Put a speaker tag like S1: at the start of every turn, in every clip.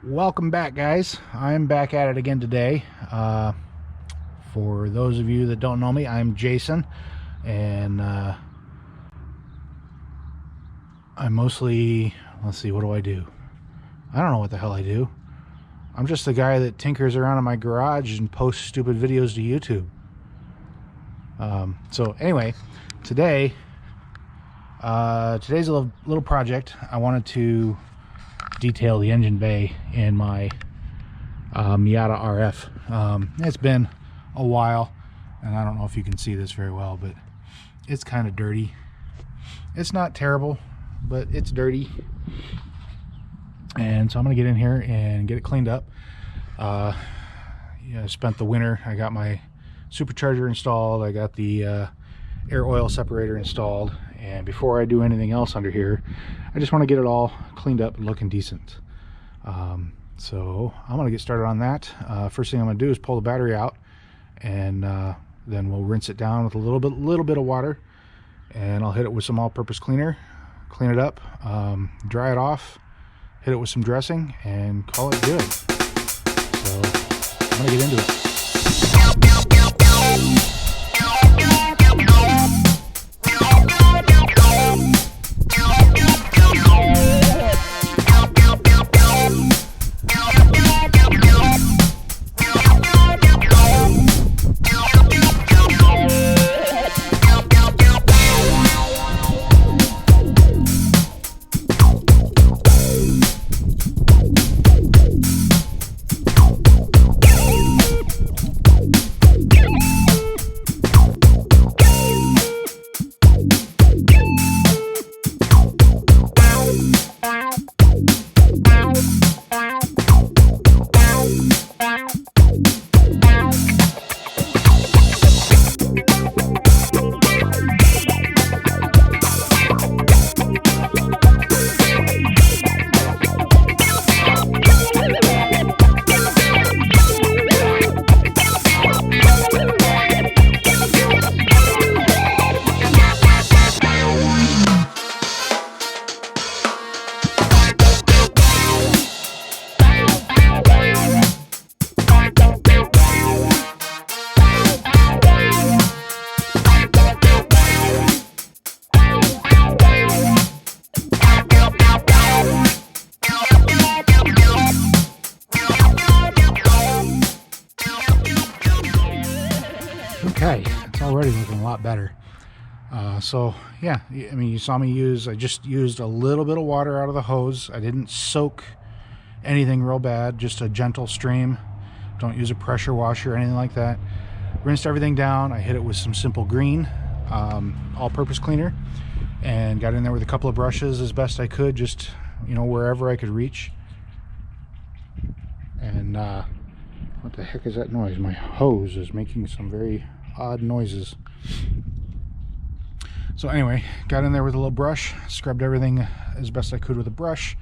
S1: Welcome back, guys. I'm back at it again today. For those of you that don't know me, I'm Jason, and I'm mostly, let's see, what do I do? I don't know what the hell I do. I'm just the guy that tinkers around in my garage and posts stupid videos to YouTube. So anyway, today's a little project. I wanted to detail the engine bay in my Miata RF. It's been a while, and I don't know if you can see this very well, but it's kind of dirty. It's not terrible, but it's dirty, and so I'm gonna get in here and get it cleaned up. I spent the winter. I got my supercharger installed. I got the air oil separator installed, and before I do anything else under here, I just want to get it all cleaned up and looking decent. So I'm gonna get started on that. First thing I'm gonna do is pull the battery out, and then we'll rinse it down with a little bit of water, and I'll hit it with some all-purpose cleaner, clean it up, dry it off, hit it with some dressing, and call it good. So I'm gonna get into it. Okay, it's already looking a lot better. So yeah, I mean, you saw me I just used a little bit of water out of the hose. I didn't soak anything real bad, just a gentle stream. Don't use a pressure washer or anything like that. Rinsed everything down. I hit it with some simple green all-purpose cleaner, and got in there with a couple of brushes as best I could, just, you know, wherever I could reach. And what the heck is that noise? My hose is making some very odd noises. So anyway, got in there with a little brush, scrubbed everything as best I could with a brush,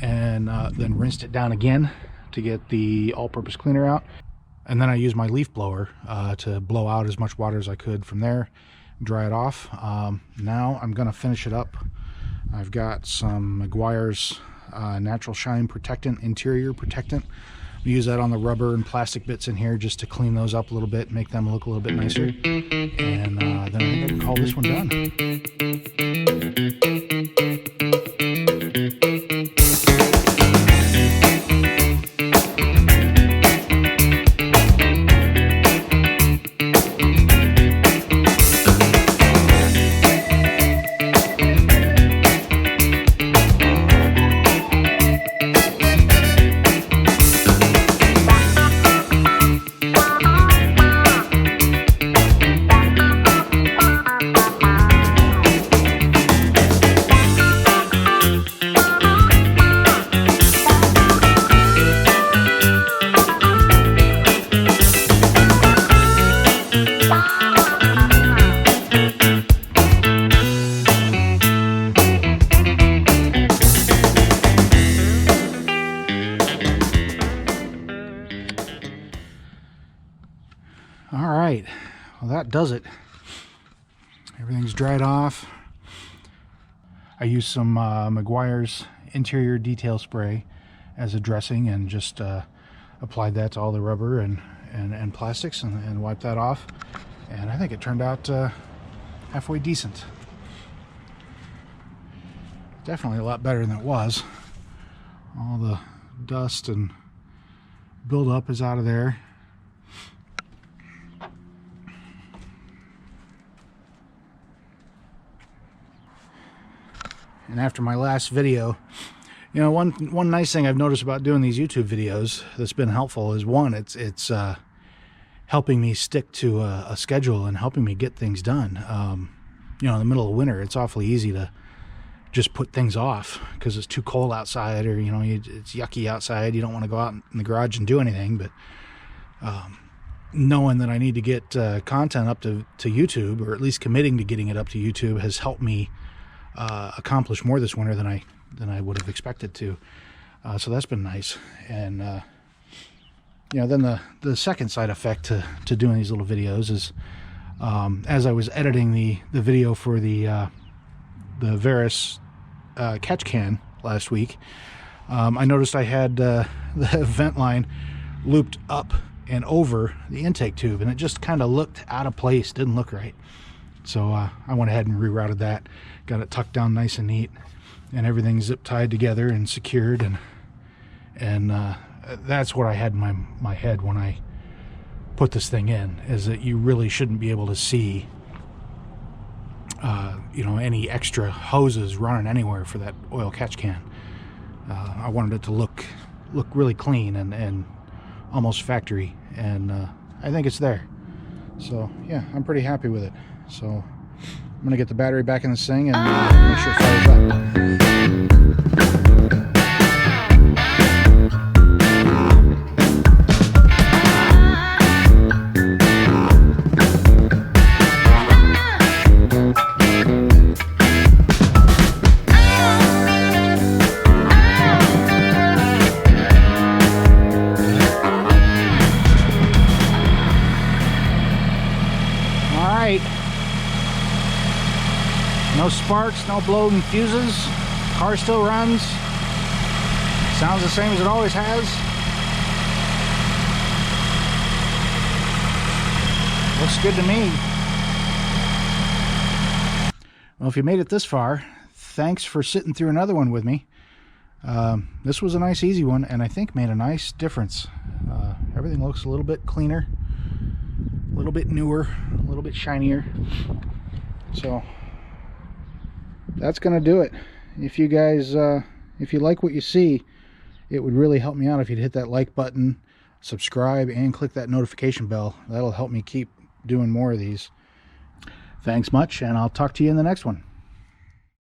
S1: and then rinsed it down again to get the all-purpose cleaner out. And then I used my leaf blower to blow out as much water as I could from there, dry it off. Now I'm gonna finish it up. I've got some Meguiar's natural shine protectant, interior protectant. We use that on the rubber and plastic bits in here just to clean those up a little bit, make them look a little bit nicer. And then I think I can call this one done. All right, well, that does it. Everything's dried off. I used some Meguiar's interior detail spray, as a dressing and just applied that to all the rubber and plastics and wiped that off. And I think it turned out halfway decent. Definitely a lot better than it was. All the dust and buildup is out of there. And after my last video, you know, one nice thing I've noticed about doing these YouTube videos that's been helpful is, one, it's helping me stick to a schedule and helping me get things done. You know, in the middle of winter, it's awfully easy to just put things off because it's too cold outside, or, you know, it's yucky outside. You don't want to go out in the garage and do anything. But knowing that I need to get content up to YouTube, or at least committing to getting it up to YouTube, has helped me accomplish more this winter than I would have expected to. So that's been nice. And you know, then the second side effect to doing these little videos is, as I was editing the video for the Veris catch can last week, I noticed I had the vent line looped up and over the intake tube, and it just kind of looked out of place, didn't look right. So I went ahead and rerouted that, got it tucked down nice and neat, and everything zip tied together and secured, and that's what I had in my head when I put this thing in, is that you really shouldn't be able to see you know, any extra hoses running anywhere for that oil catch can. I wanted it to look really clean and almost factory, and I think it's there. So yeah, I'm pretty happy with it. So I'm gonna get the battery back in this thing and make sure it fires up. No sparks, no blowing fuses. Car still runs. Sounds the same as it always has. Looks good to me. Well, if you made it this far, thanks for sitting through another one with me. This was a nice, easy one, and I think made a nice difference. Everything looks a little bit cleaner, a little bit newer, a little bit shinier. So that's gonna do it. If you guys if you like what you see, it would really help me out if you'd hit that like button, subscribe, and click that notification bell. That'll help me keep doing more of these. Thanks much, and I'll talk to you in the next one.